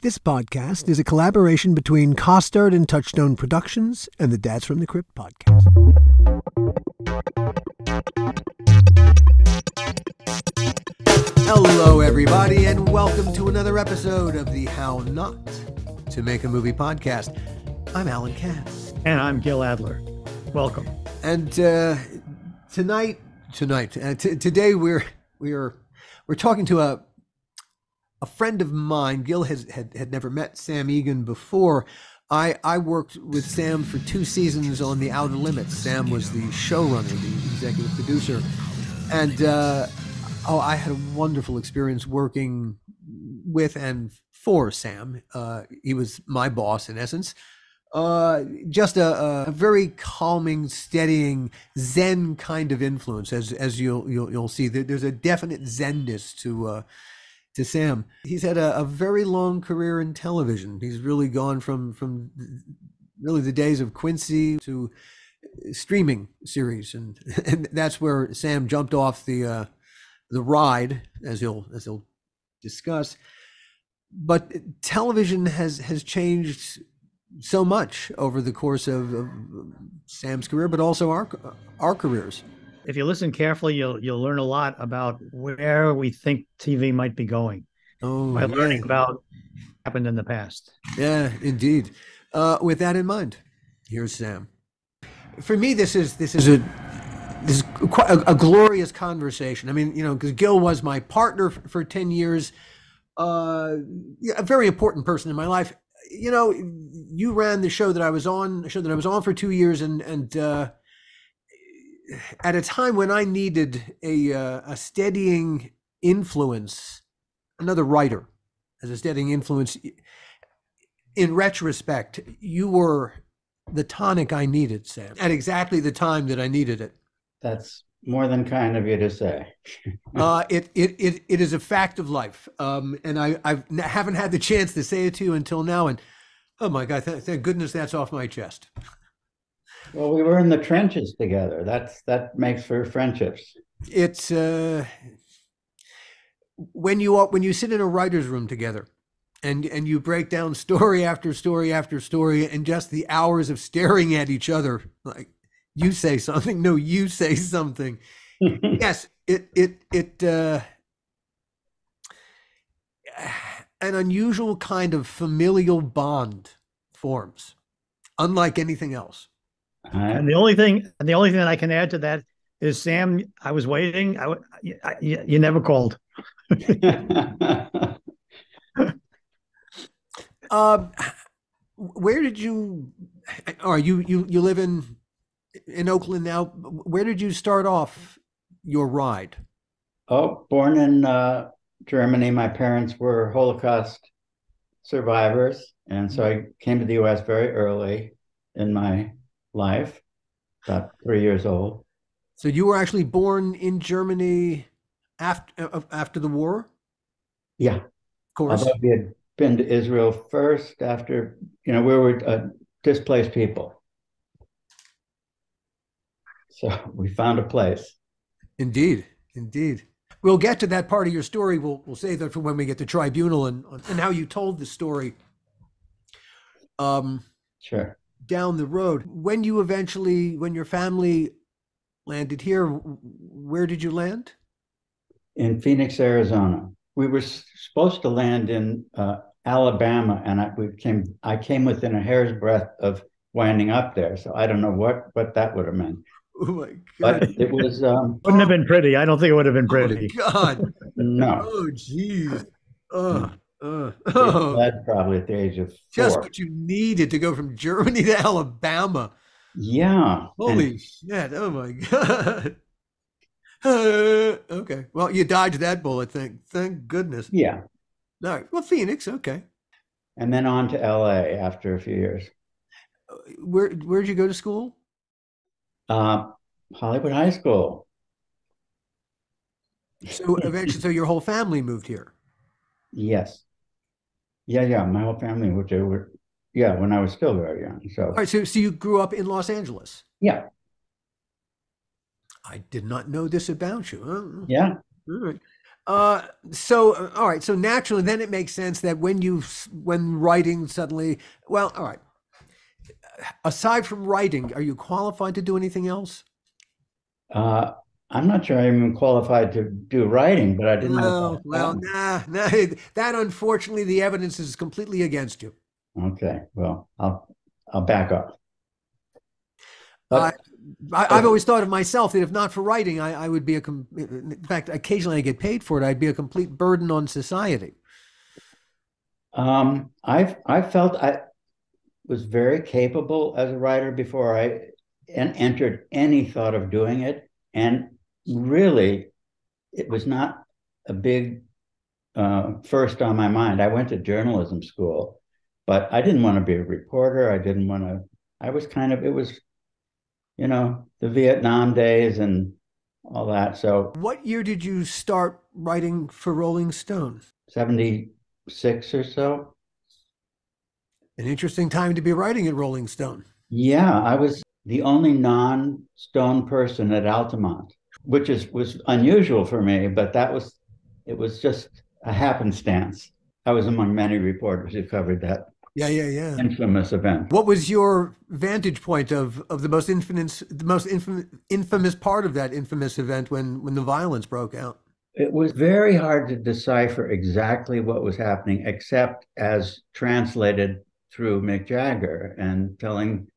This podcast is a collaboration between Costard and Touchstone Productions and the Dads from the Crypt podcast. Hello, everybody, and welcome to another episode of the How Not to Make a Movie podcast. I'm Alan Katz. And I'm Gil Adler. Welcome. And today we're talking to a friend of mine. Gil had never met Sam Eagan before. I worked with Sam for 2 seasons on The Outer Limits. Sam was the showrunner, the executive producer. And I had a wonderful experience working with and for Sam. He was my boss, in essence. Just a very calming, steadying, Zen kind of influence, as you'll see. There's a definite Zenness to Sam. He's had a very long career in television. He's really gone from really the days of Quincy to streaming series, and that's where Sam jumped off the ride, as he'll discuss. But television has changed so much over the course of Sam's career, but also our careers. If you listen carefully, you'll learn a lot about where we think TV might be going by learning about what happened in the past. Yeah, indeed. With that in mind, here's Sam. For me, this is quite a glorious conversation. I mean, because Gil was my partner for 10 years, a very important person in my life. You ran the show that I was on, for 2 years, and at a time when I needed a steadying influence, another writer as a steadying influence. In retrospect, you were the tonic I needed, Sam, at exactly the time that I needed it. That's more than kind of you to say. It is a fact of life, and I haven't had the chance to say it to you until now. And oh my God, thank goodness that's off my chest. Well, we were in the trenches together. That makes for friendships. It's when you sit in a writer's room together, and you break down story after story after story, and just the hours of staring at each other, like you say something, no, you say something. Yes, it an unusual kind of familial bond forms, unlike anything else. And the only thing that I can add to that is, Sam, I was waiting. You never called. Where did you? Or you live in Oakland now? Where did you start off your ride? Oh, born in Germany. My parents were Holocaust survivors, and so I came to the U.S. very early in my life, about 3 years old. So you were actually born in Germany after the war? Yeah, of course. Although we had been to Israel first after, we were displaced people. So we found a place. Indeed. We'll get to that part of your story. We'll save that for when we get to Tribunal and how you told the story. Sure. Down the road. When your family landed here, where did you land? In Phoenix, Arizona. We were supposed to land in Alabama, and I came within a hair's breadth of winding up there. So I don't know what that would have meant. Oh my God! But it was wouldn't have been pretty. I don't think it would have been pretty. Oh my God! No. Oh geez. Led probably at the age of 4. Just what you needed to go from Germany to Alabama. Yeah. Holy shit. Oh my God. Okay. Well, you dodged that bullet. Thank goodness. Yeah. All right. Well, Phoenix. Okay. And then on to LA after a few years. Where'd you go to school? Hollywood High School. So eventually, your whole family moved here. Yes. Yeah. My whole family moved here. When I was still very young. So. All right. So you grew up in Los Angeles. Yeah. I did not know this about you. Huh? Yeah. All right. All right. So naturally, then it makes sense that when writing suddenly, well, all right. Aside from writing, are you qualified to do anything else? Uh, I'm not sure I'm even qualified to do writing, but I didn't know Oh, about well, that. nah. That unfortunately, the evidence is completely against you. Okay, well, I'll back up. Uh, But I've always thought of myself that if not for writing, I would be in fact, occasionally I get paid for it. I'd be a complete burden on society. I felt I was very capable as a writer before I entered any thought of doing it, and really, it was not a big first on my mind. I went to journalism school, but I didn't want to be a reporter. I didn't want to. I was kind of. It was the Vietnam days and all that. So What year did you start writing for Rolling Stone? 76 or so. An interesting time to be writing at Rolling Stone. Yeah, I was the only non-Stone person at Altamont, which was unusual for me, but it was just a happenstance. I was among many reporters who covered that Yeah. infamous event. What was your vantage point of the most infamous part of that infamous event when the violence broke out? It was very hard to decipher exactly what was happening, except as translated through Mick Jagger and telling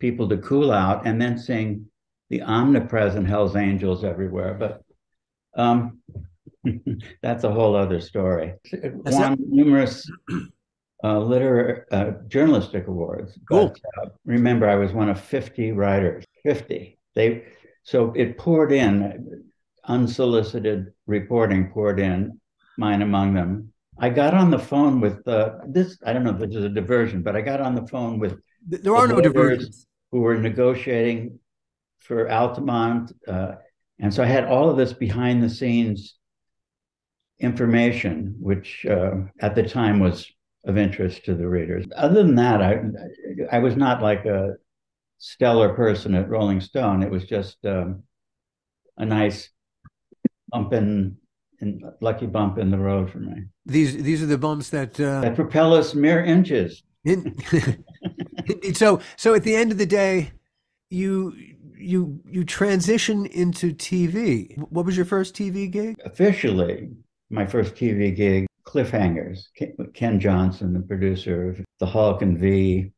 people to cool out and then seeing the omnipresent Hell's Angels everywhere. But that's a whole other story. It won numerous journalistic awards. Cool. But remember, I was one of 50 writers. 50. So it poured in, unsolicited reporting poured in, mine among them. I got on the phone with this. I don't know if this is a diversion, but I got on the phone with There are no diversions who were negotiating for Altamont, and so I had all of this behind the scenes information, which at the time was of interest to the readers. Other than that, I was not like a stellar person at Rolling Stone. It was just a nice lucky bump in the road for me. These are the bumps that propel us mere inches. So at the end of the day, you transition into TV. What was your first TV gig? Officially, my first TV gig, Cliffhangers. Ken Johnson, the producer of The Hulk and V.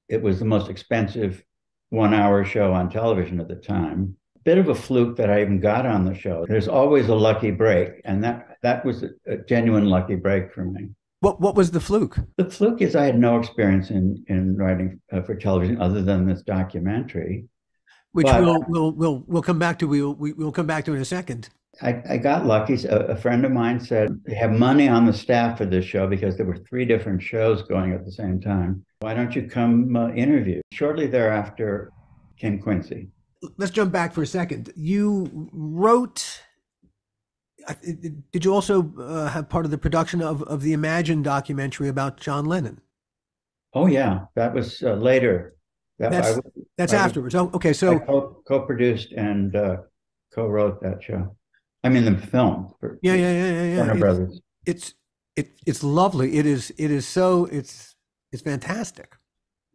It was the most expensive 1-hour show on television at the time. Bit of a fluke that I even got on the show. There's always a lucky break, and that was a genuine lucky break for me. What was the fluke? The fluke is I had no experience in writing for television other than this documentary, which we'll come back to. We'll come back to in a second. I got lucky. A friend of mine said, they have money on the staff for this show because there were 3 different shows going at the same time. Why don't you come interview? Shortly thereafter came Quincy. Let's jump back for a second. You wrote, did you also have part of the production of the Imagine documentary about John Lennon? Oh, yeah. That was later. That's afterwards. Oh, okay. So I co-produced and co-wrote that show. I mean, the film. Yeah. Warner Brothers. It's lovely. It's fantastic.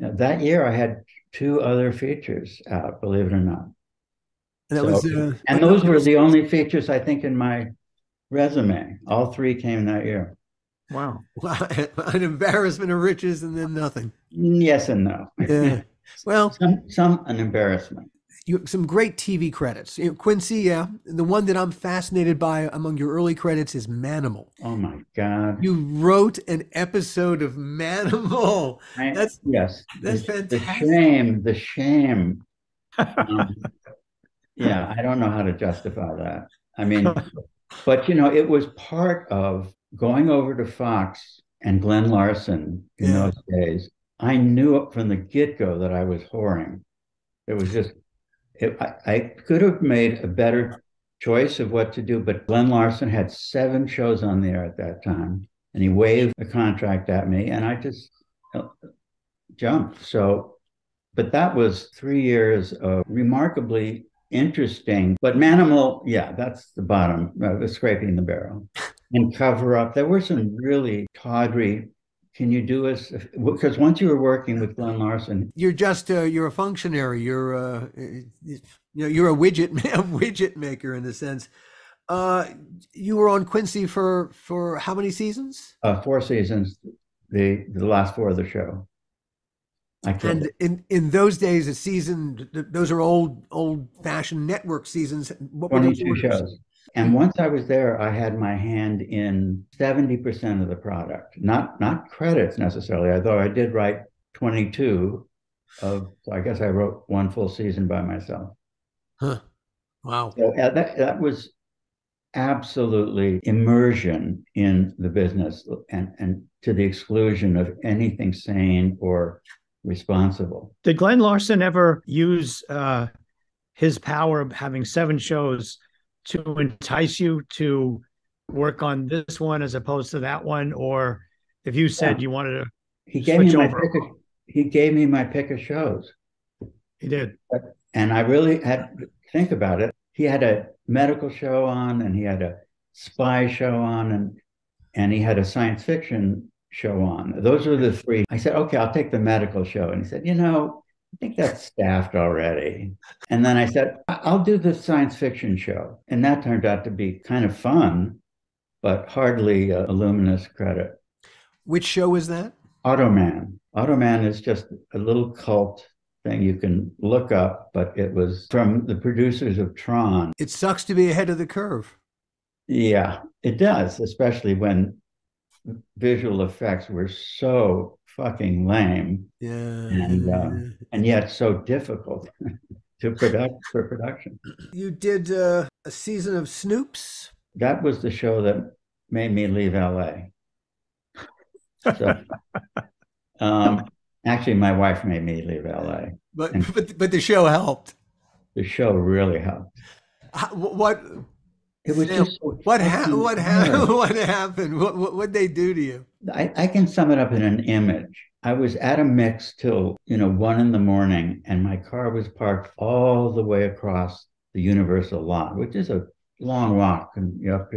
Yeah, that year I had 2 other features out, believe it or not. And those were the only features I think in my resume. All 3 came that year. Wow. An embarrassment of riches and then nothing. Yes and no. Yeah. Well, an embarrassment. Some great TV credits. Quincy, yeah. The one that I'm fascinated by among your early credits is Manimal. Oh my God. You wrote an episode of Manimal. That's fantastic. The shame. Yeah, I don't know how to justify that. I mean, but it was part of going over to Fox and Glenn Larson in those days. I knew from the get-go that I was whoring. It was just, I could have made a better choice of what to do, but Glenn Larson had 7 shows on the air at that time, and he waved a contract at me, and I just jumped. So, but that was 3 years of remarkably interesting. But Manimal, yeah, that's the bottom, scraping the barrel. And Cover Up. There were some really tawdry. Can you do us? Because once you were working with Glenn Larson, you're just you're a functionary. You're a widget maker in a sense. You were on Quincy for how many seasons? 4 seasons. The last 4 of the show. And in those days, a season, those are old fashioned network seasons. What 22 shows. And once I was there, I had my hand in 70% of the product, not credits necessarily, although I did write 22 so I guess I wrote 1 full season by myself. Huh. Wow. So that was absolutely immersion in the business and to the exclusion of anything sane or responsible. Did Glenn Larson ever use his power of having 7 shows to entice you to work on this one as opposed to that one? Or if you said you wanted to he gave me my pick of shows. He did. And I really had to think about it. He had a medical show on, and he had a spy show on, and he had a science fiction show on. Those are the 3. I said, okay, I'll take the medical show. And he said, I think that's staffed already. And then I said, I'll do the science fiction show. And that turned out to be kind of fun, but hardly a luminous credit. Which show is that? Automan. Automan is just a little cult thing you can look up, but it was from the producers of Tron. It sucks to be ahead of the curve. Yeah, it does, especially when visual effects were so fucking lame. Yeah. And yet so difficult for production. You did a season of Snoops? That was the show that made me leave LA. So actually my wife made me leave LA. But the show helped. The show really helped. What it was just so what happened? What'd they do to you? I can sum it up in an image. I was at a mix till 1 a.m, and my car was parked all the way across the Universal lot, which is a long walk, and you have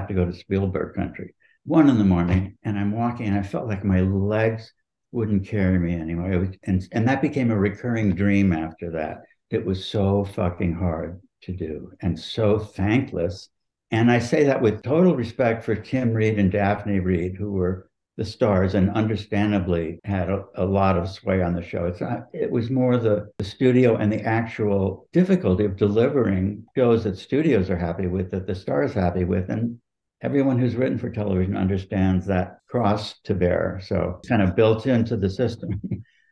to go to Spielberg country. 1 a.m, and I'm walking, and I felt like my legs wouldn't carry me anymore. And that became a recurring dream after that. It was so fucking hard to do and so thankless. And I say that with total respect for Tim Reed and Daphne Reed, who were the stars and understandably had a lot of sway on the show. It was more the studio and the actual difficulty of delivering shows that studios are happy with, that the stars are happy with. And everyone who's written for television understands that cross to bear. So it's kind of built into the system.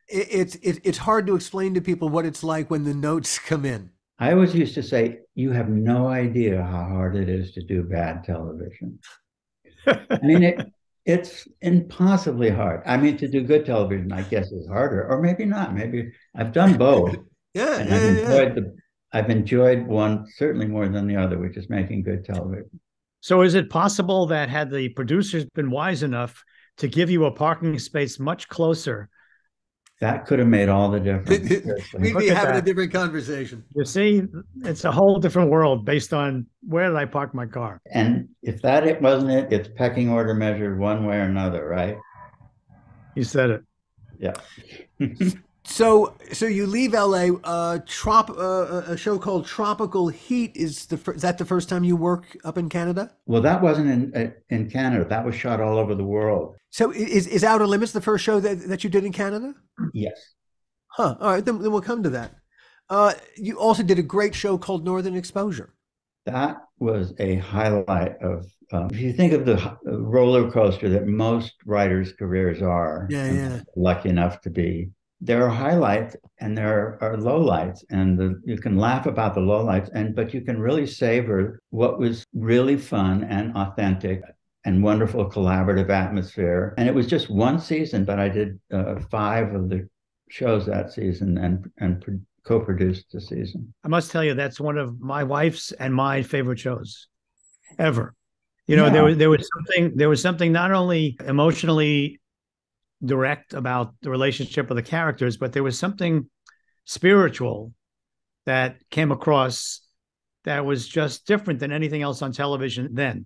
It's hard to explain to people what it's like when the notes come in. I always used to say, you have no idea how hard it is to do bad television. I mean, it's impossibly hard. I mean, to do good television, I guess, is harder, or maybe not. Maybe I've done both. I've enjoyed one certainly more than the other, which is making good television. So is it possible that had the producers been wise enough to give you a parking space much closer, that could have made all the difference? We'd be having a different conversation. You see, it's a whole different world based on where did I park my car. And if it wasn't it, it's pecking order measured one way or another, right? You said it. Yeah. So you leave LA. A show called Tropical Heat is that the first time you work up in Canada? Well, that wasn't in Canada. That was shot all over the world. So is Outer Limits the first show that you did in Canada? Yes. Huh. All right, then we'll come to that. You also did a great show called Northern Exposure. That was a highlight of. If you think of the roller coaster that most writers' careers are, lucky enough to be. There are highlights and there are lowlights, and you can laugh about the lowlights, but you can really savor what was really fun and authentic and wonderful collaborative atmosphere. And it was just one season, but I did 5 of the shows that season and co-produced the season. I must tell you, that's one of my wife's and my favorite shows ever. There was something not only emotionally direct about the relationship of the characters, but there was something spiritual that came across that was just different than anything else on television then.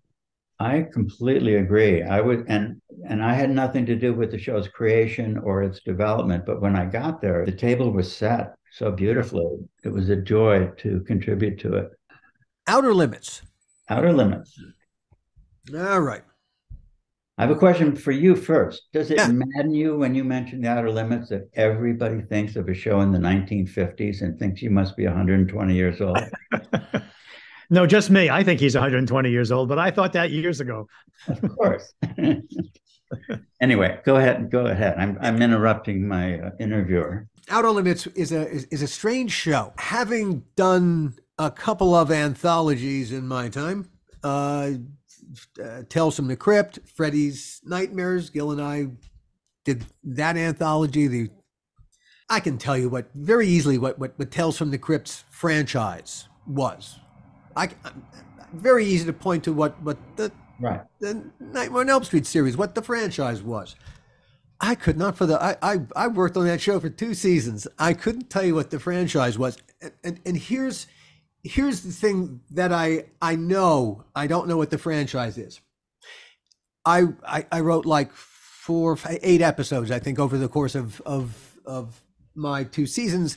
I completely agree. I would, and I had nothing to do with the show's creation or its development, but when I got there, the table was set so beautifully. It was a joy to contribute to it. Outer Limits. Outer Limits. All right. I have a question for you first. Does it madden you when you mention the Outer Limits that everybody thinks of a show in the 1950s and thinks you must be 120 years old? No, just me. I think he's 120 years old, but I thought that years ago. Of course. Anyway, go ahead. Go ahead. I'm interrupting my interviewer. Outer Limits is a strange show. Having done a couple of anthologies in my time, Tales from the Crypt, Freddy's Nightmares, Gil and I did that anthology. I can tell you very easily what Tales from the Crypt's franchise was. Very easy to point to what the Nightmare on Elm Street series, what the franchise was. I could not I worked on that show for 2 seasons. I couldn't tell you what the franchise was. And here's the thing that I know. I don't know what the franchise is. I wrote like 4 or 8 episodes, I think, over the course of my 2 seasons,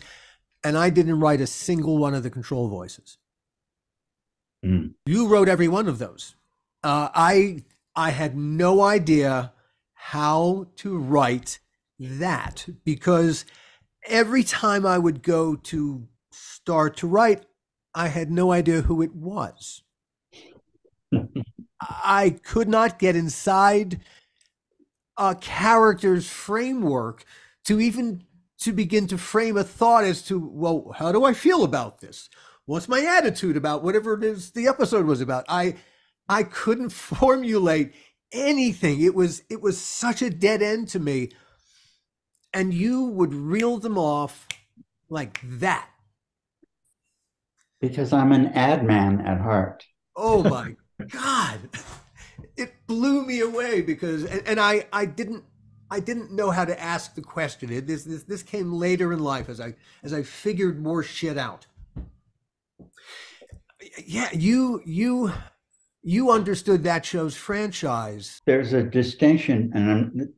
and I didn't write a single one of the control voices. You wrote every one of those. I had no idea how to write that, because every time I would go to start to write, I had no idea who it was. I could not get inside a character's framework to begin to frame a thought as to, well, how do I feel about this? What's my attitude about whatever it is the episode was about? I couldn't formulate anything. It was such a dead end to me. And you would reel them off like that. Because I'm an ad man at heart. Oh my God. It blew me away because, and I didn't know how to ask the question. This came later in life as I figured more shit out. Yeah, you understood that show's franchise. There's a distinction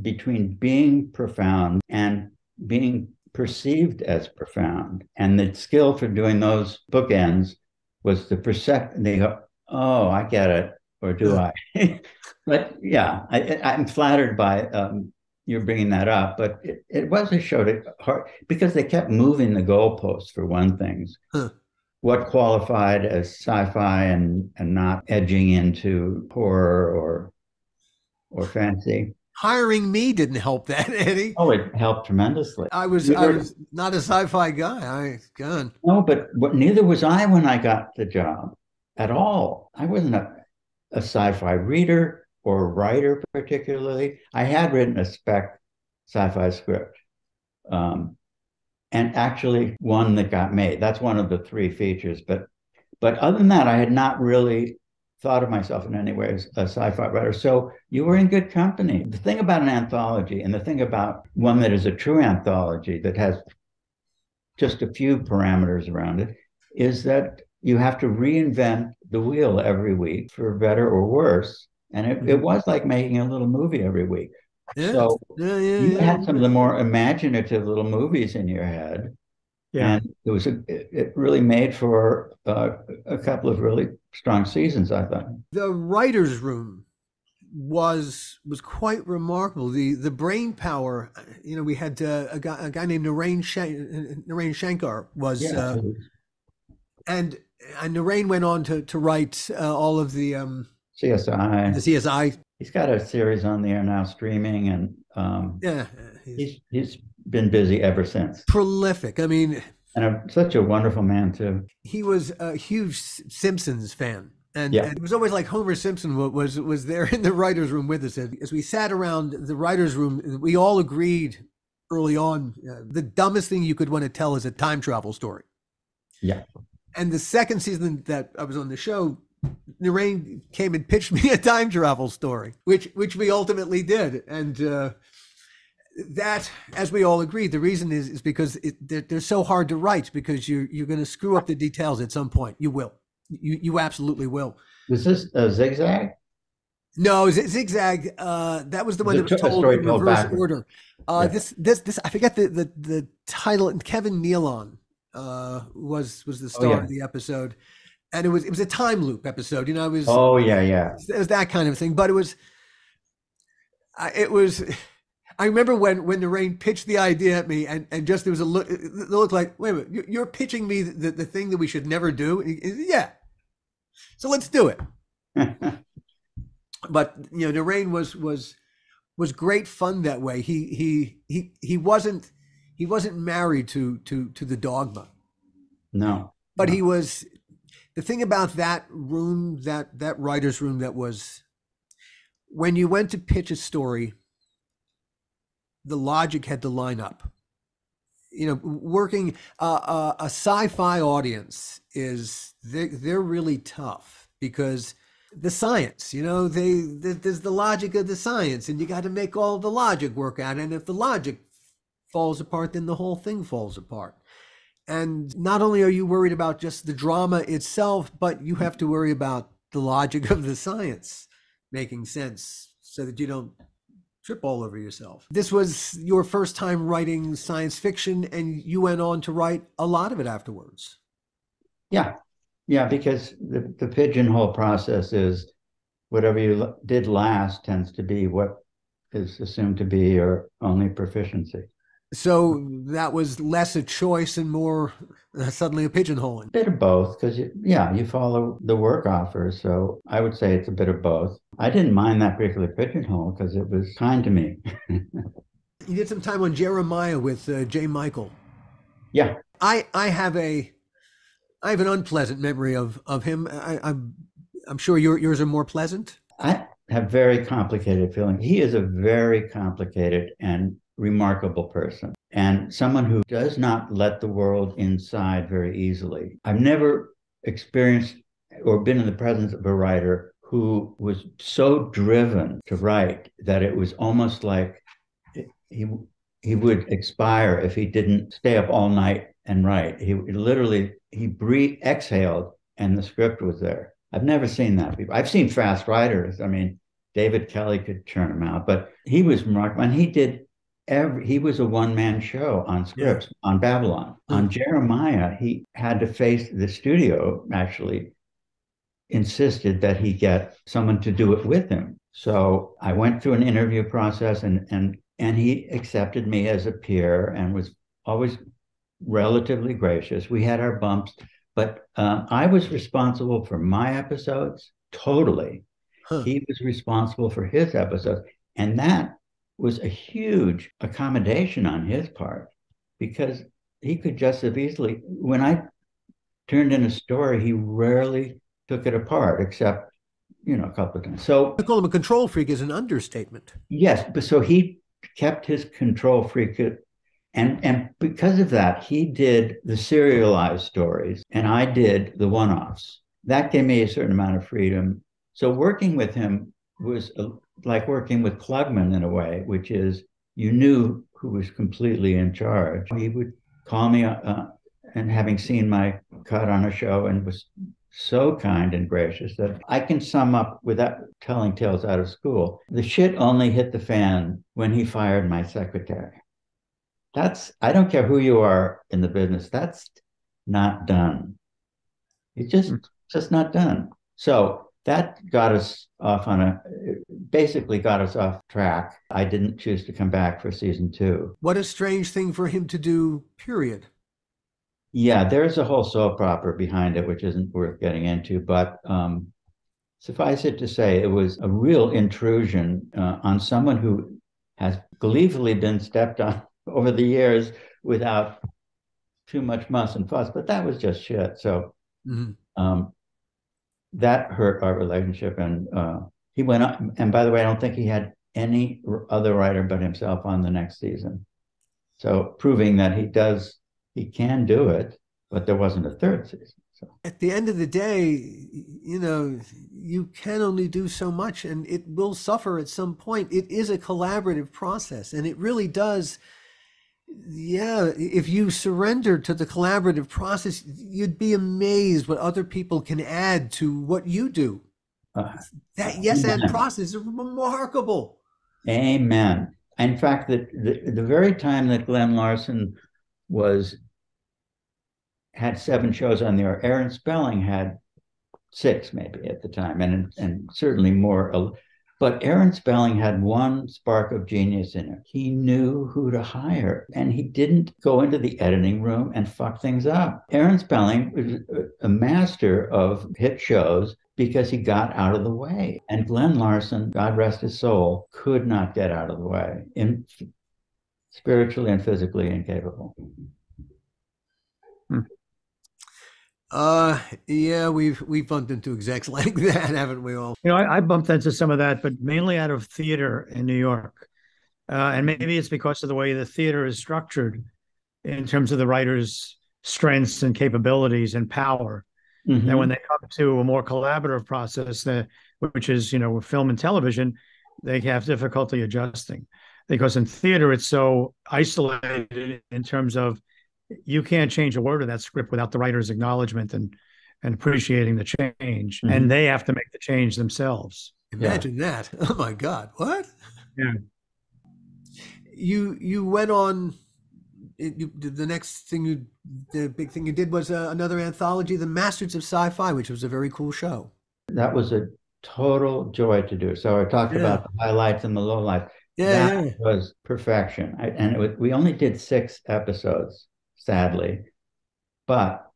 between being profound and being perceived as profound. And the skill for doing those bookends was the perception. They go, oh, I get it. Or do I? But yeah, I'm flattered by you bringing that up. But it was a show because they kept moving the goalposts for one thing. What qualified as sci-fi and not edging into horror or fantasy. Hiring me didn't help that, Eddie. Oh, it helped tremendously. I was not a sci-fi guy. No, but neither was I when I got the job at all. I wasn't a sci-fi reader or writer particularly. I had written a spec sci-fi script. And actually one that got made. That's one of the 3 features. But other than that, I had not really thought of myself in any way as a sci-fi writer. So you were in good company. The thing about an anthology, and the thing about one that is a true anthology that has just a few parameters around it, is that you have to reinvent the wheel every week, for better or worse. And it was like making a little movie every week. Yeah. So you had some of the more imaginative little movies in your head. Yeah. And it really made for a couple of really strong seasons, I thought. The writer's room was quite remarkable. The brain power, we had a guy named Narain Shankar was, and Narain went on to write all of the CSI. The CSI. He's got a series on the air now, streaming, and he's been busy ever since. Prolific. I mean, and such a wonderful man too. He was a huge Simpsons fan, and it was always like Homer Simpson was there in the writers' room with us. As we sat around the writers' room, we all agreed early on the dumbest thing you could want to tell is a time travel story. Yeah. And the second season that I was on the show, Narain came and pitched me a time travel story, which we ultimately did. And that, as we all agree, the reason is because they're so hard to write, because you're going to screw up the details at some point. You will. You absolutely will. Was this a zigzag? No, Zigzag. That was the one that was A told story in told reverse backwards. order. Yeah. This I forget the title. And Kevin Nealon was the star yeah. of the episode, and it was a time loop episode. You know, Oh yeah, yeah. it was that kind of thing. But it was. I remember when Lorraine pitched the idea at me, and just there was a look. It looked like, wait a minute, you're pitching me the thing that we should never do. Yeah, so let's do it. But you know, Narain was great fun that way. He wasn't married to the dogma. No. But no. he was. The thing about that room, that writer's room, that was when you went to pitch a story, the logic had to line up. You know, working a sci-fi audience they're really tough, because the science, you know, there's the logic of the science, and you got to make all the logic work out. And if the logic falls apart, then the whole thing falls apart. And not only are you worried about just the drama itself, but you have to worry about the logic of the science making sense, so that you don't trip all over yourself. This was your first time writing science fiction, and you went on to write a lot of it afterwards. Yeah. Yeah, because the pigeonhole process is whatever you did last tends to be what is assumed to be your only proficiency. So that was less a choice and more suddenly a pigeonholing. A bit of both, because you follow the work offer. So I would say it's a bit of both. I didn't mind that particular pigeonhole because it was kind to me. You did some time on Jeremiah with J. Michael. Yeah. I have an unpleasant memory of him. I'm sure yours are more pleasant. I have very complicated feelings. He is a very complicated and remarkable person, and someone who does not let the world inside very easily. I've never experienced or been in the presence of a writer who was so driven to write that it was almost like he would expire if he didn't stay up all night and write. He exhaled, and the script was there. I've never seen that before. I've seen fast writers. I mean, David Kelly could churn them out, but he was remarkable. And he was a one-man show on scripts. Yeah. On Babylon. On Jeremiah, he had to face the studio, actually insisted that he get someone to do it with him. So I went through an interview process, and he accepted me as a peer and was always relatively gracious. We had our bumps, but I was responsible for my episodes totally. He was responsible for his episodes, and that was a huge accommodation on his part, because he could just as easily, when I turned in a story, he rarely took it apart, except, a couple of times. So to call him a control freak is an understatement. Yes, but so he kept his control freak, and because of that, he did the serialized stories, and I did the one-offs. That gave me a certain amount of freedom. So working with him was like working with Klugman in a way, which is you knew who was completely in charge. He would call me, and having seen my cut on a show, and was so kind and gracious that I can sum up without telling tales out of school. The shit only hit the fan when he fired my secretary. I don't care who you are in the business, that's not done. It's just not done. So that got us off basically got us off track. I didn't choose to come back for season 2. What a strange thing for him to do, period. Yeah, there's a whole soap opera behind it, which isn't worth getting into, but suffice it to say, it was a real intrusion on someone who has gleefully been stepped on over the years without too much muss and fuss, but that was just shit. So that hurt our relationship, and he went on. And by the way, I don't think he had any other writer but himself on the next season. So proving that he can do it, but there wasn't a third season. So At the end of the day, you know, you can only do so much and it will suffer at some point. It is a collaborative process and it really does. Yeah, if you surrender to the collaborative process, you'd be amazed what other people can add to what you do. uh, That yes and amen. process is remarkable. Amen. In fact, the very time that Glenn Larson was had 7 shows on the air, Aaron Spelling had 6 maybe at the time, and certainly more. But Aaron Spelling had one spark of genius in it. He knew who to hire, and he didn't go into the editing room and fuck things up. Aaron Spelling was a master of hit shows because he got out of the way. And Glenn Larson, God rest his soul, could not get out of the way, spiritually and physically incapable. Yeah, we've bumped into execs like that, haven't we all? You know, I bumped into some of that, but mainly out of theater in New York. And maybe it's because of the way the theater is structured in terms of the writer's strengths and capabilities and power. Mm-hmm. That when they come to a more collaborative process, which is, you know, film and television, they have difficulty adjusting. Because in theater, it's so isolated in terms of you can't change a word of that script without the writer's acknowledgement and appreciating the change. Mm-hmm. And they have to make the change themselves. Imagine that. Oh my God. What? Yeah. You went on, the next thing the big thing you did was another anthology, The Masters of Sci-Fi, which was a very cool show. That was a total joy to do. So I talked about the highlights and the lowlights. That was perfection. We only did 6 episodes, sadly, but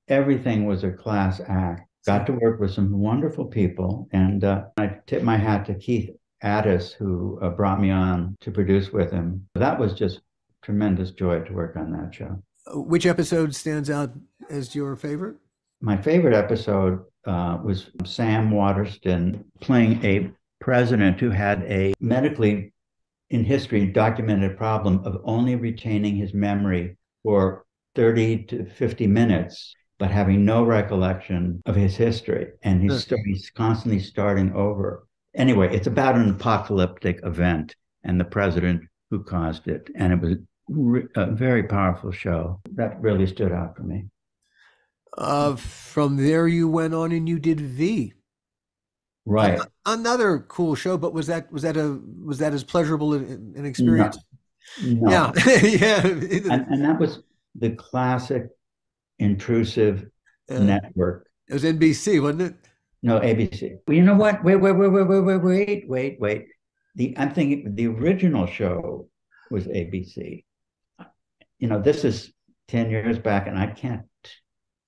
everything was a class act. Got to work with some wonderful people, and I tip my hat to Keith Addis, who brought me on to produce with him. That was just tremendous joy to work on that show. Which episode stands out as your favorite? My favorite episode was Sam Waterston playing a president who had a medically, in history, documented problem of only retaining his memory for 30 to 50 minutes, but having no recollection of his history. And he's constantly starting over. Anyway, it's about an apocalyptic event and the president who caused it. And it was a very powerful show. That really stood out for me. From there you went on and you did V. Right. Another cool show, but was that as pleasurable an experience? No. Yeah. Yeah. And that was the classic intrusive network. It was NBC, wasn't it? No, ABC. Well, you know what? Wait. I'm thinking the original show was ABC. You know, this is 10 years back, and I can't.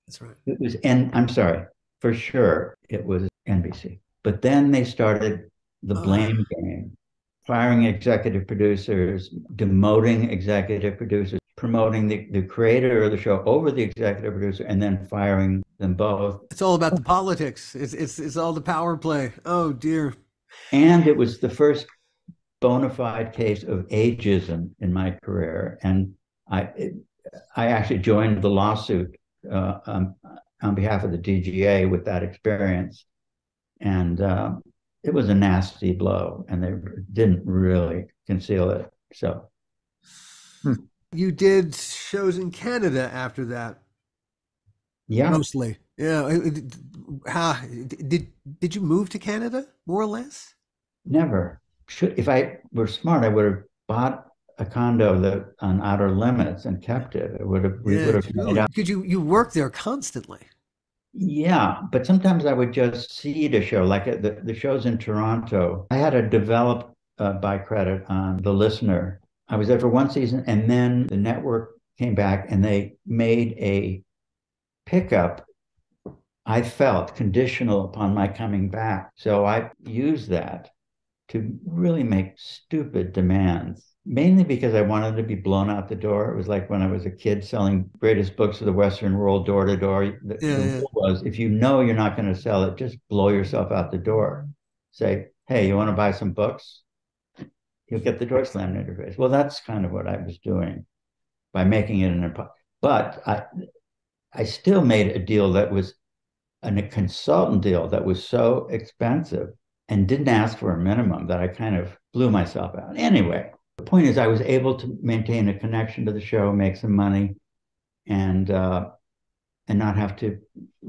That's right. It was, I'm sorry, for sure, it was NBC. But then they started the blame game, firing executive producers, demoting executive producers, promoting the creator of the show over the executive producer, and then firing them both. It's all about the politics. It's all the power play. Oh dear. And it was the first bona fide case of ageism in my career, and I actually joined the lawsuit on behalf of the DGA with that experience, and it was a nasty blow, and they didn't really conceal it. So, you did shows in Canada after that. Yeah, mostly. Yeah. Did you move to Canada more or less? Never. If I were smart, I would have bought a condo on Outer Limits and kept it. We would have made out. Because you work there constantly. Yeah, but sometimes I would just seed a show, like the shows in Toronto. I had to develop by credit on The Listener. I was there for 1 season, and then the network came back and they made a pickup, I felt, conditional upon my coming back. So I used that to really make stupid demands, mainly because I wanted to be blown out the door. It was like when I was a kid selling greatest books of the Western world door to door. The rule was, if you know you're not going to sell it, just blow yourself out the door. Say, hey, you want to buy some books? You'll get the door slammed in your face. Well, that's kind of what I was doing by making it but I still made a deal that was a consultant deal that was so expensive and didn't ask for a minimum that I kind of blew myself out. Anyway, the point is I was able to maintain a connection to the show, make some money, and not have to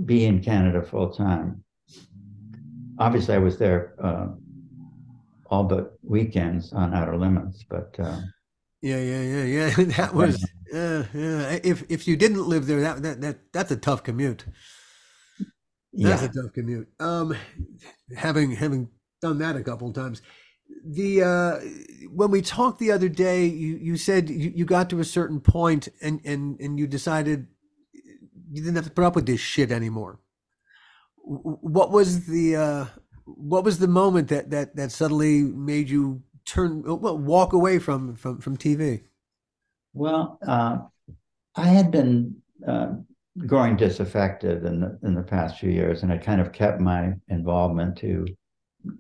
be in Canada full time. Obviously, I was there all but weekends on Outer Limits, but Yeah. That was yeah. If you didn't live there, that's a tough commute. That's a yeah. tough commute. Having done that a couple of times. The when we talked the other day, you said you got to a certain point and you decided you didn't have to put up with this shit anymore. What was the moment that suddenly made you walk away from TV? Well, I had been growing disaffected in the past few years, and I kind of kept my involvement to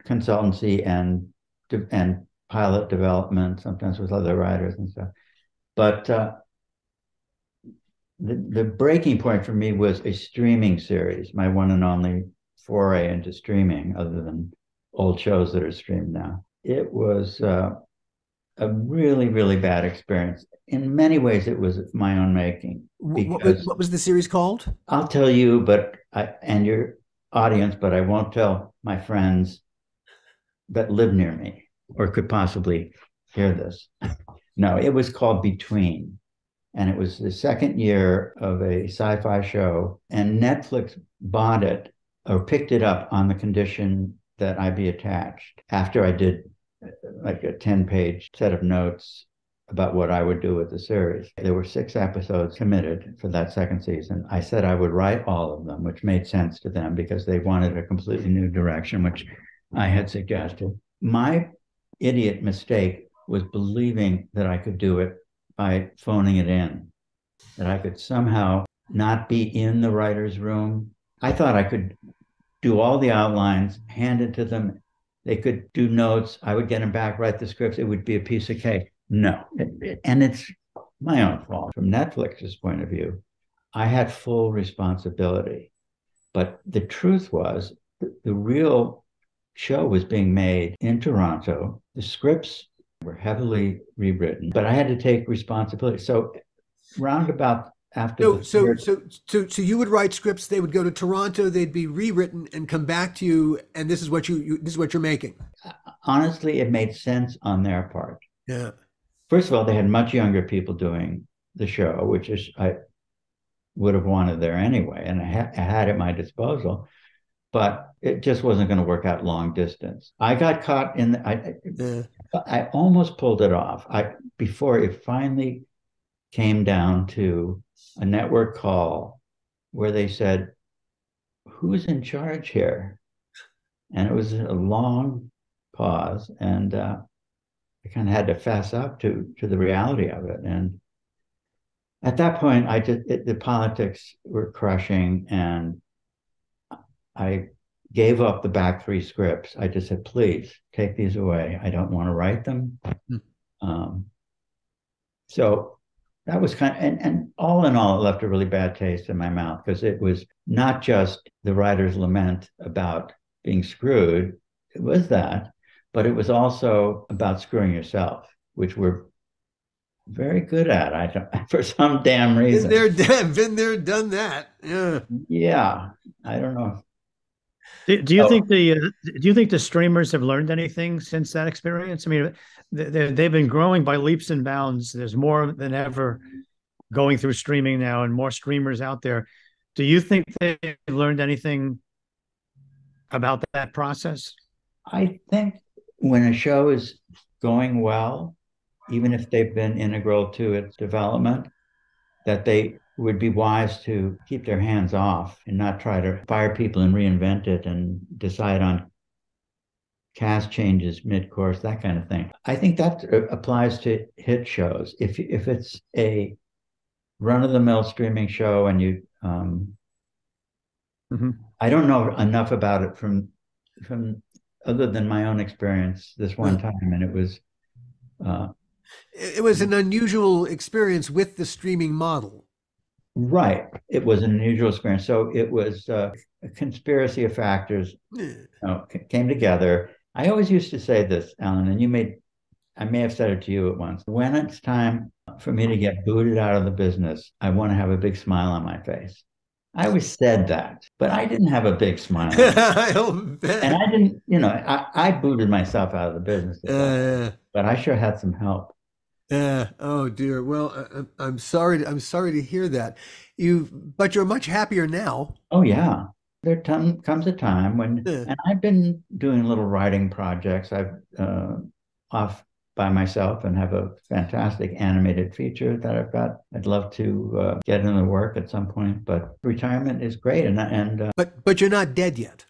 consultancy and pilot development, sometimes with other writers and stuff. But the breaking point for me was a streaming series, my one and only foray into streaming, other than old shows that are streamed now. It was a really, really bad experience. In many ways, it was my own making because What was the series called? I'll tell you, and your audience, but I won't tell my friends that live near me or could possibly hear this. No, it was called Between. And it was the second year of a sci-fi show, and Netflix bought it or picked it up on the condition that I be attached after I did like a 10-page set of notes about what I would do with the series. There were 6 episodes committed for that second season. I said I would write all of them, which made sense to them because they wanted a completely new direction, which I had suggested. My idiot mistake was believing that I could do it by phoning it in, that I could somehow not be in the writer's room. I thought I could do all the outlines, hand it to them. They could do notes. I would get them back, write the scripts. It would be a piece of cake. No. And it's my own fault. From Netflix's point of view, I had full responsibility. But the truth was, the real show was being made in Toronto. The scripts were heavily rewritten, but I had to take responsibility. So roundabout after So you would write scripts, they would go to Toronto, they'd be rewritten and come back to you, and this is what this is what you're making. Honestly, it made sense on their part. Yeah. First of all, they had much younger people doing the show, which is I would have wanted there anyway, and I had at my disposal, but it just wasn't going to work out long distance. I got caught in I almost pulled it off. Before it finally came down to a network call where they said, "Who's in charge here?" And it was a long pause, and I kind of had to fess up to the reality of it. And at that point, the politics were crushing, and I gave up the back 3 scripts. I just said, "Please take these away. I don't want to write them." So that was and all in all, it left a really bad taste in my mouth because it was not just the writer's lament about being screwed. It was that, but it was also about screwing yourself, which we're very good at. I don't, for some damn reason. Been there, done that. Yeah. Yeah. I don't know. Do you think the streamers have learned anything since that experience? I mean, they've been growing by leaps and bounds. There's more than ever going through streaming now, and more streamers out there. Do you think they've learned anything about that process? I think when a show is going well, even if they've been integral to its development, that they would be wise to keep their hands off and not try to fire people and reinvent it and decide on cast changes mid-course, that kind of thing. I think that applies to hit shows. If it's a run-of-the-mill streaming show and you, I don't know enough about it from other than my own experience this one time, and it was an unusual experience with the streaming model. Right. It was an unusual experience. So it was a conspiracy of factors, came together. I always used to say this, Alan, and I may have said it to you at once. When it's time for me to get booted out of the business, I want to have a big smile on my face. I always said that, but I didn't have a big smile on I don't bet. and I didn't, I booted myself out of the business, but I sure had some help. Oh dear. Well, I'm sorry. I'm sorry to hear that. But you're much happier now. Oh, yeah. Comes a time when, Yeah. and I've been doing little writing projects. I've off by myself and have a fantastic animated feature that I've got. I'd love to get into work at some point, but retirement is great. But you're not dead yet.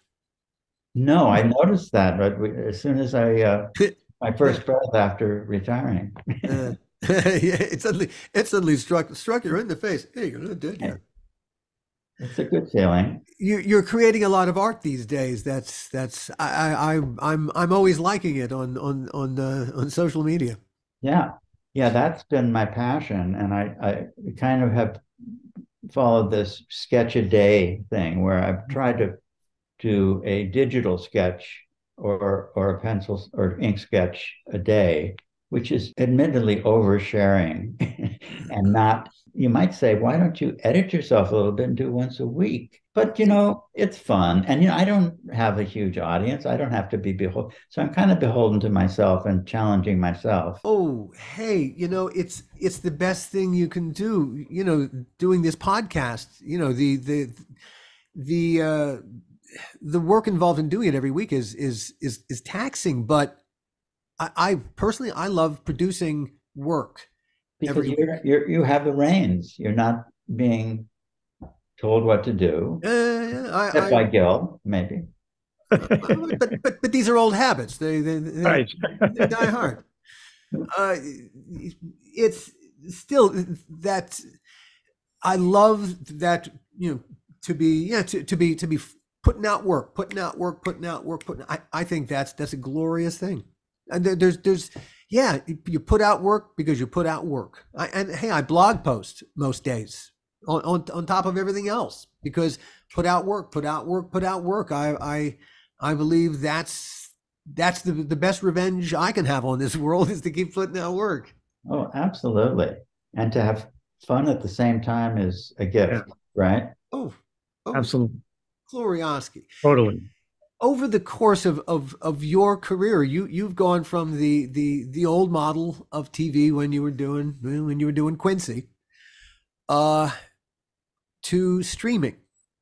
No, I noticed that, but as soon as my first breath after retiring. Yeah, it suddenly struck you right in the face. Hey, you're not dead yet. It's a good feeling. You're creating a lot of art these days. I'm always liking it on social media. Yeah. Yeah, that's been my passion. And I kind of have followed this sketch a day thing where I've tried to do a digital sketch or a pencil or ink sketch a day, which is admittedly oversharing and not, you might say, why don't you edit yourself a little bit and do once a week? But, it's fun. And, I don't have a huge audience. I don't have to be beholden. So I'm kind of beholden to myself and challenging myself. Oh, hey, it's the best thing you can do, doing this podcast, the work involved in doing it every week is taxing, but I personally, I love producing work because you have the reins. You're not being told what to do, except by Gil, maybe. But these are old habits. They Right. they die hard. It's still that I love that, to be putting out work. I think that's a glorious thing. And there's you put out work because you put out work. And hey, I blog post most days on top of everything else because put out work. I believe that's the best revenge I can have on this world is to keep putting out work. Oh, absolutely. And to have fun at the same time is a gift, right? Oh, absolutely. Glorioski. Totally. Over the course of your career, you've gone from the old model of TV when you were doing Quincy, to streaming,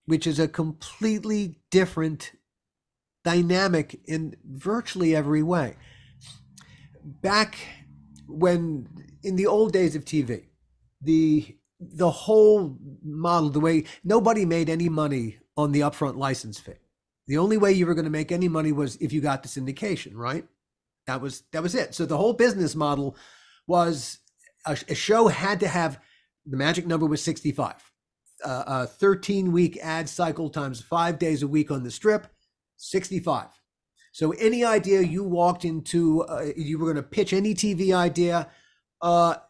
which is a completely different dynamic in virtually every way. Back when in the old days of TV, the whole model, the way nobody made any money on the upfront license fee. The only way you were going to make any money was if you got the syndication, right? That was it. So the whole business model was a show had to have, the magic number was 65. 13-week ad cycle times 5 days a week on the strip, 65. So any idea you walked into, you were going to pitch any TV idea, it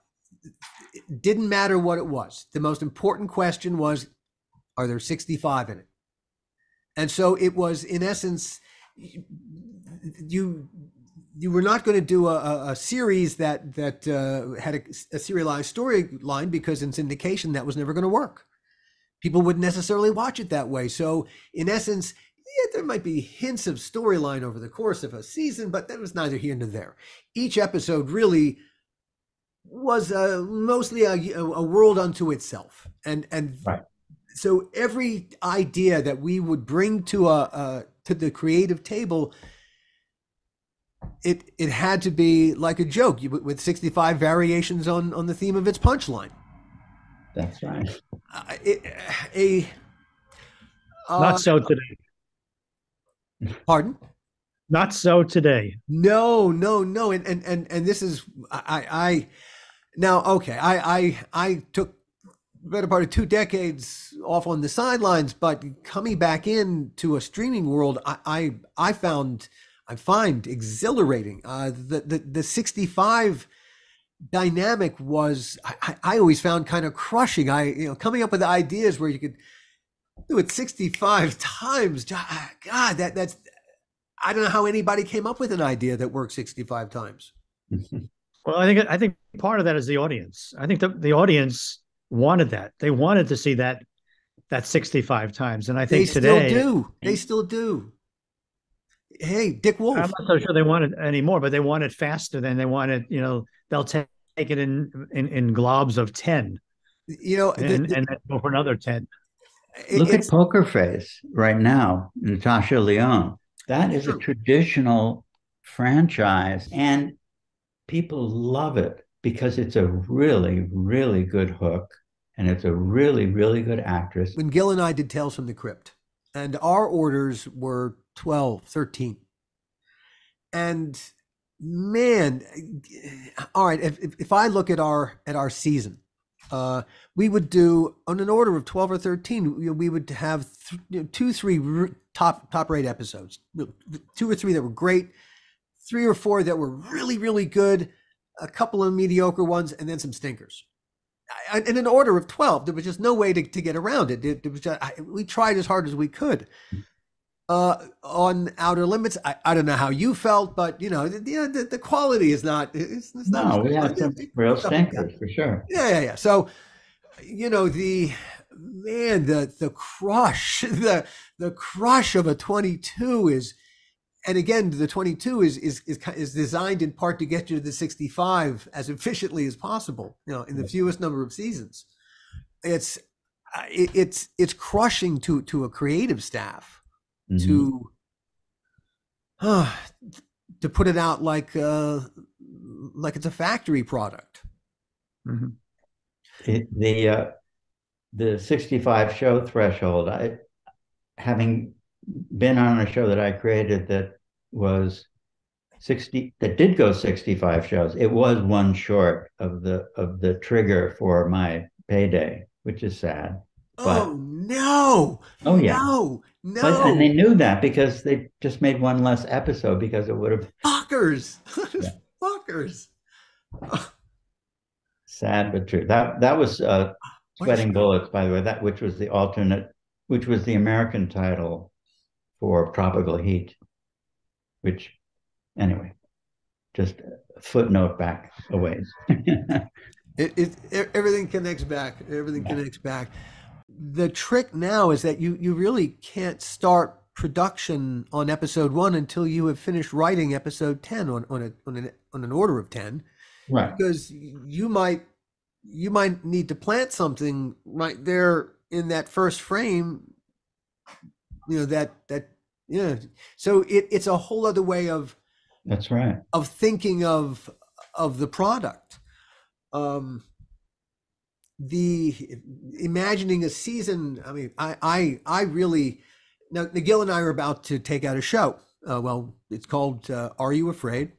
didn't matter what it was. The most important question was, are there 65 in it? And so it was, in essence, you were not going to do a series that had a serialized storyline because in syndication that was never going to work. People wouldn't necessarily watch it that way. So in essence, there might be hints of storyline over the course of a season, but that was neither here nor there. Each episode really was mostly a world unto itself, and right. So every idea that we would bring to the creative table, it had to be like a joke with 65 variations on the theme of its punchline. That's right. Not so today. Pardon? Not so today. No. And this is I took the better part of 2 decades off on the sidelines, but coming back into a streaming world, I find exhilarating. The 65 dynamic was I always found kind of crushing. Coming up with ideas where you could do it 65 times. God, that's I don't know how anybody came up with an idea that works 65 times. Well, I think part of that is the audience. I think the audience wanted that. They wanted to see that 65 times. And I think they still do. Hey, Dick Wolf. I'm not so sure they want it anymore, but they want it faster than they want it. They'll take it in globs of 10, and then go for another 10. Look at Poker Face right now, Natasha Lyonne. That is a traditional franchise, and people love it because it's a really, really good hook, and it's a really, really good actress. When Gil and I did Tales from the Crypt, and our orders were 12, 13. And man, all right, if I look at our season, we would do on an order of 12 or 13, we would have 2, 3 top rate episodes, 2 or 3 that were great, 3 or 4 that were really, really good, a couple of mediocre ones, and then some stinkers. In an order of 12, there was just no way to get around it. It was just, we tried as hard as we could. On Outer Limits, I don't know how you felt, but the quality is not. It's not. No, we had some real stinkers for sure. Yeah. So, the crush, the crush of a 22 is, and again, the 22 is designed in part to get you to the 65 as efficiently as possible. In the fewest number of seasons. It's crushing to a creative staff. Mm-hmm. to put it out like it's a factory product. Mm-hmm. The 65 show threshold. Having been on a show that I created that was 60, that did go 65 shows. It was one short of the trigger for my payday, which is sad. But, no! Oh yeah! No! And they knew that because they just made one less episode because it would have fuckers. Yeah. Fuckers. Sad but true. That was Sweating Bullets, by the way. Which was the American title for Tropical Heat. Which, anyway, just a footnote back a ways. Everything connects back. Everything connects back. The trick now is that you really can't start production on episode 1 until you have finished writing episode 10 on an order of 10, right? Because you might need to plant something right there in that first frame. So it's a whole other way of. That's right. Of thinking of the product. The imagining a season. I mean, I really now Gil and I are about to take out a show. Well, it's called Are You Afraid?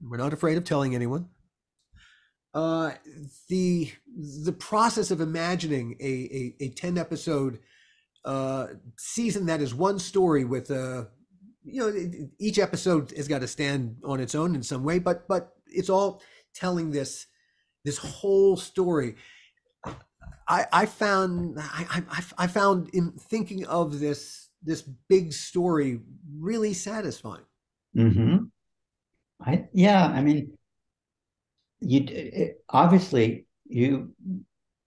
We're not afraid of telling anyone. The process of imagining a 10 episode season that is one story with each episode has got to stand on its own in some way, but it's all telling this whole story. I found in thinking of this big story really satisfying. Mm-hmm. I mean, obviously you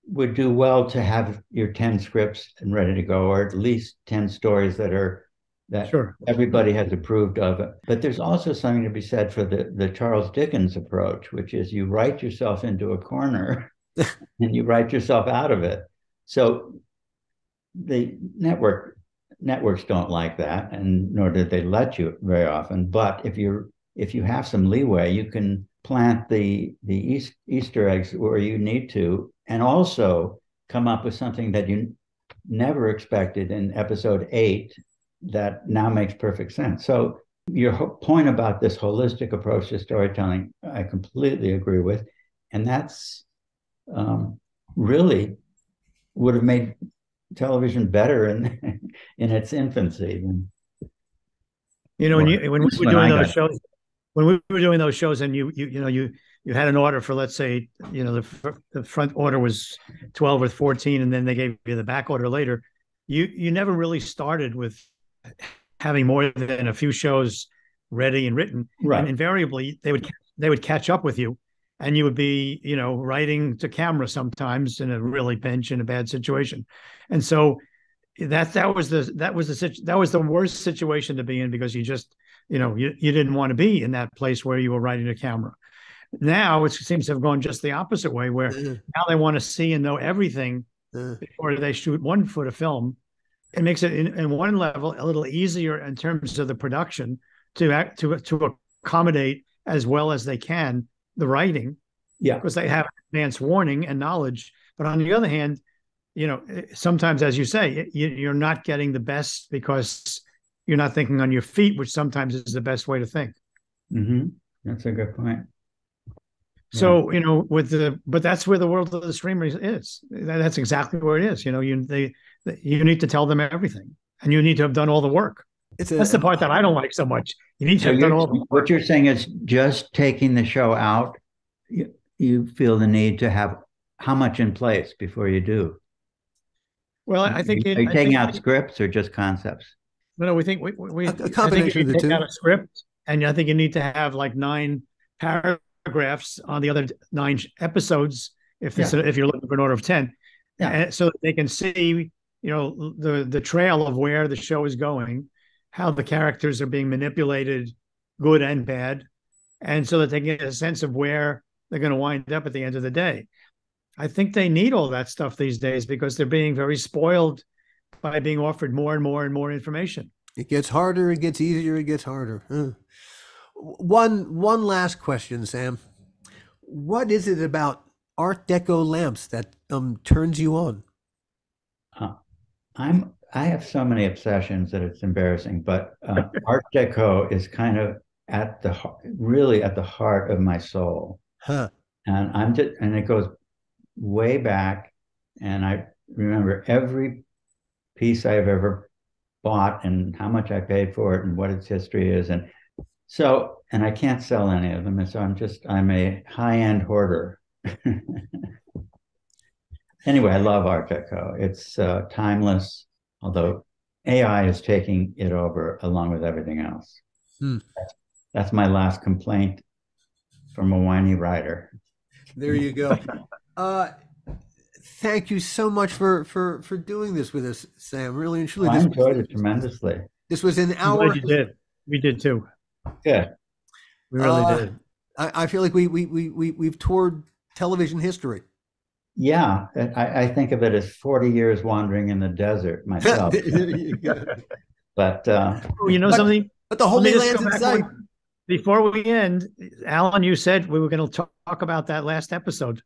would do well to have your 10 scripts and ready to go, or at least 10 stories that sure. Everybody has approved of it. But there's also something to be said for the Charles Dickens approach, which is you write yourself into a corner and you write yourself out of it. So the networks don't like that, and nor did they let you very often. But if you have some leeway, you can plant the Easter eggs where you need to, and also come up with something that you never expected in episode 8 that now makes perfect sense. So your point about this holistic approach to storytelling, I completely agree with. And that's really would have made television better in its infancy. When we were doing those shows, when we were doing those shows, and you had an order for, let's say, the front order was 12 or 14, and then they gave you the back order later. You never really started with having more than a few shows ready and written, Right. and invariably they would catch up with you, and you would be writing to camera sometimes in a really pinch, in a bad situation, and so that was the worst situation to be in, because you didn't want to be in that place where you were writing to camera. Now it seems to have gone just the opposite way, where now they want to see and know everything before they shoot 1 foot of film. It makes it in one level a little easier in terms of the production to accommodate as well as they can the writing, because they have advance warning and knowledge. But on the other hand, sometimes, as you say, you're not getting the best because you're not thinking on your feet, which sometimes is the best way to think. Mm-hmm. That's a good point. So, but that's where the world of the streamer is. That's exactly where it is. You need to tell them everything, and you need to have done all the work. That's the part that I don't like so much. You need to have done all the work. What you're saying is, just taking the show out, you feel the need to have how much in place before you do? Well, I think are you taking out scripts or just concepts? No, we think we a combination of the two. Take out a script, and I think you need to have like 9 paragraphs on the other 9 episodes if you're looking for an order of 10, so that they can see the trail of where the show is going, how the characters are being manipulated, good and bad, and so that they get a sense of where they're going to wind up at the end of the day. I think they need all that stuff these days, because they're being very spoiled by being offered more and more and more information. It gets harder, it gets easier, it gets harder. One last question, Sam. What is it about Art Deco lamps that turns you on? I have so many obsessions that it's embarrassing, but Art Deco is kind of really at the heart of my soul. Huh. And it goes way back, and I remember every piece I've ever bought and how much I paid for it and what its history is, and I can't sell any of them, and so I'm a high-end hoarder. Anyway, I love Art Deco. It's timeless, although AI is taking it over along with everything else. That's my last complaint from a whiny writer. There you go. Thank you so much for doing this with us, Sam. Really and truly, I enjoyed it tremendously. This was an hour. You did. We did too. Good. We really did. I feel like we've toured television history. Yeah, I think of it as 40 years wandering in the desert myself. But something. But the Holy Land's in sight. Before we end, Alan, you said we were going to talk about that last episode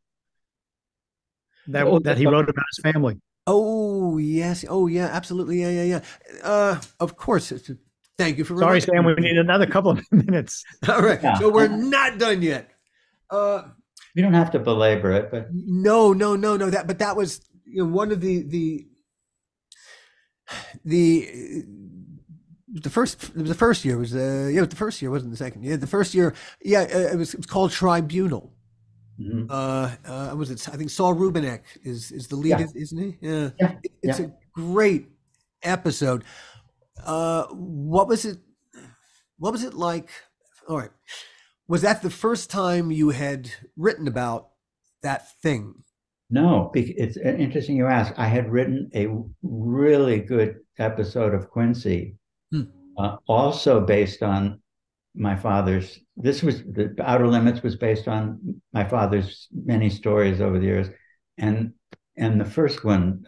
that he wrote about his family. Oh yes. Oh yeah. Absolutely. Yeah. Of course. Thank you for. Sorry, Sam. We need another couple of minutes. All right. Yeah. So we're not done yet. You don't have to belabor it, but no. That was one of the first year was the first year, wasn't the second year. The first year, it was called Tribunal. Mm-hmm. Was it? I think Saul Rubinek is the lead, isn't he? Yeah. It's a great episode. What was it like? All right. Was that the first time you had written about that thing? No, it's interesting you ask. I had written a really good episode of Quincy, also based on my father's. The Outer Limits was based on my father's many stories over the years, and the first one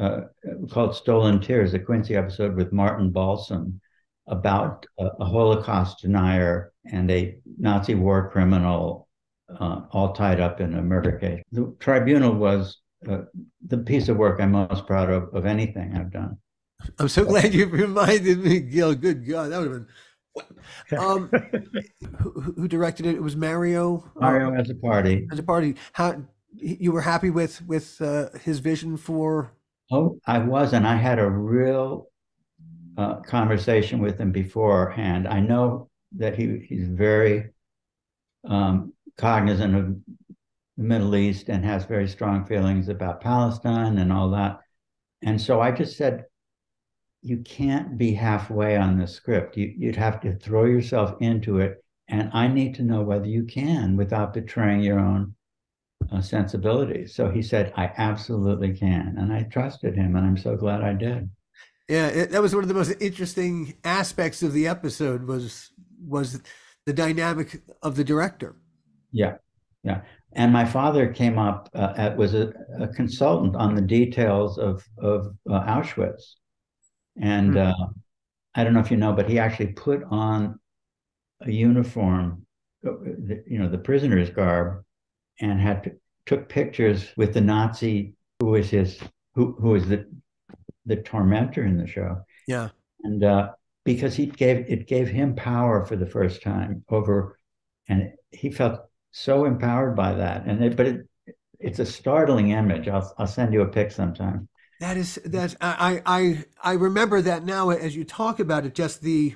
called Stolen Tears, a Quincy episode with Martin Balsam, about a Holocaust denier and a Nazi war criminal, all tied up in a murder case. The Tribunal was the piece of work I'm most proud of anything I've done. I'm so glad you reminded me, Gil. Good God, that would have been. Who directed it? It was Mario. Mario as a party. As a party. How you were happy with his vision for? Oh, I was, and I had a real conversation with him beforehand. I know that he's very cognizant of the Middle East and has very strong feelings about Palestine and all that. And so I just said, you can't be halfway on this script. You'd have to throw yourself into it. And I need to know whether you can without betraying your own sensibilities. So he said, I absolutely can. And I trusted him, and I'm so glad I did. Yeah, that was one of the most interesting aspects of the episode was the dynamic of the director. Yeah, yeah. And my father came up, was a consultant on the details of Auschwitz. And I don't know if you know, but he actually put on a uniform, the prisoner's garb, and took pictures with the Nazi who was the tormentor in the show. Yeah. And because it gave him power for the first time over, and he felt so empowered by that. And it's a startling image. I'll send you a pic sometime. I remember that now as you talk about it, just the,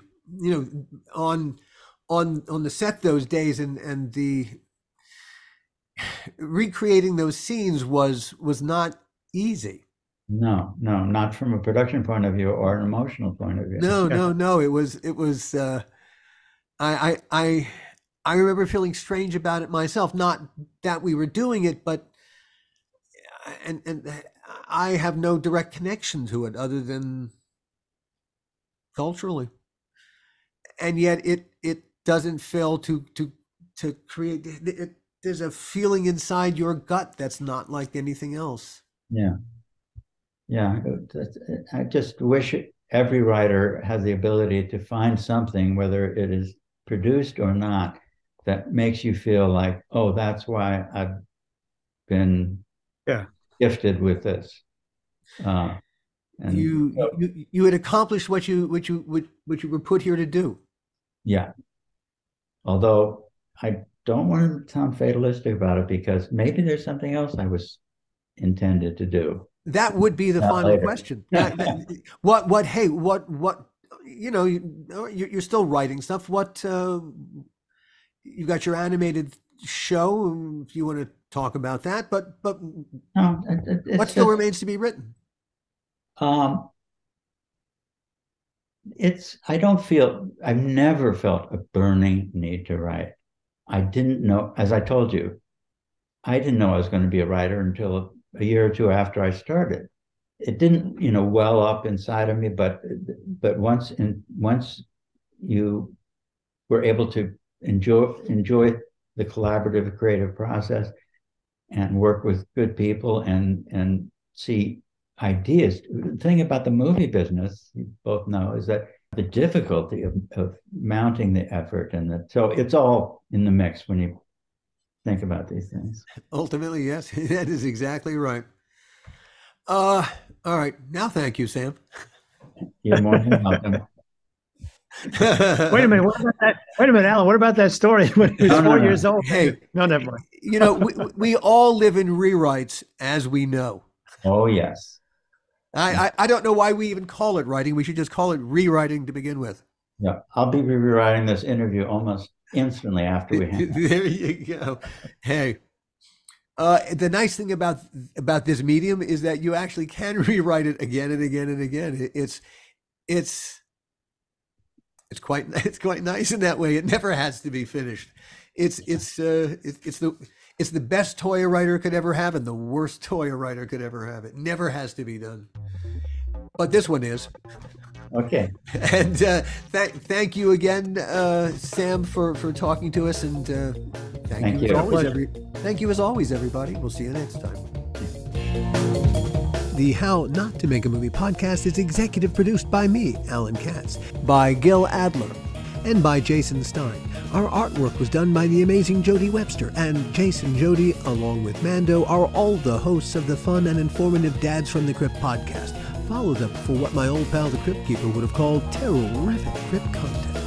on the set those days and the recreating those scenes was not easy. No, not from a production point of view or an emotional point of view. No. It was I remember feeling strange about it myself. Not that we were doing it, but and I have no direct connection to it other than culturally, and yet it doesn't fail to create. There's a feeling inside your gut that's not like anything else. Yeah. I just wish every writer has the ability to find something, whether it is produced or not, that makes you feel like, oh, that's why I've been gifted with this. And you had accomplished what you were put here to do. Yeah. Although I don't want to sound fatalistic about it, because maybe there's something else I was intended to do. That would be the final question. What, you're still writing stuff. What, you've got your animated show, if you want to talk about that, but no, what still remains to be written? I've never felt a burning need to write. I didn't know, as I told you, I didn't know I was going to be a writer until a year or two after I started. It didn't, well up inside of me, but once you were able to enjoy the collaborative creative process and work with good people and see ideas. The thing about the movie business, you both know, is that the difficulty of mounting the effort, so it's all in the mix when you think about these things. Ultimately, yes, that is exactly right. All right, now thank you, Sam. You're more than welcome. Wait a minute. What about that? Wait a minute, Alan. What about that story when he was 4 years old? Hey, no, never mind. We all live in rewrites, as we know. Oh yes. I don't know why we even call it writing. We should just call it rewriting to begin with. Yeah, I'll be rewriting this interview almost instantly after we hang out. There you go. Hey, the nice thing about this medium is that you actually can rewrite it again and again and again. It's quite nice in that way. It never has to be finished. It's the best toy a writer could ever have and the worst toy a writer could ever have. It never has to be done. But this one is. Okay. And thank you again, Sam, for talking to us. And thank you as always, everybody. We'll see you next time. The How Not to Make a Movie podcast is executive produced by me, Alan Katz, by Gil Adler, and by Jason Stein. Our artwork was done by the amazing Jody Webster, and Jason Jody, along with Mando, are all the hosts of the fun and informative Dads from the Crypt podcast. Follow them for what my old pal the Crypt Keeper would have called terrific crypt content.